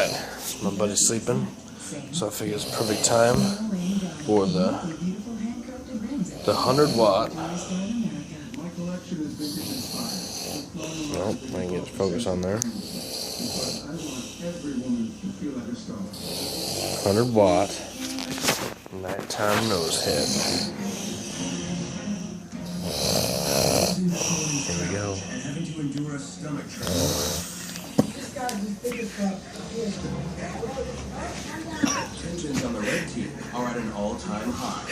Alright, my buddy's sleeping, so I figure it's perfect time for the 100 watt. Nope, I can get focus on there. 100 watt nighttime nose hit. Here we go. Tensions on the red team are at an all-time high.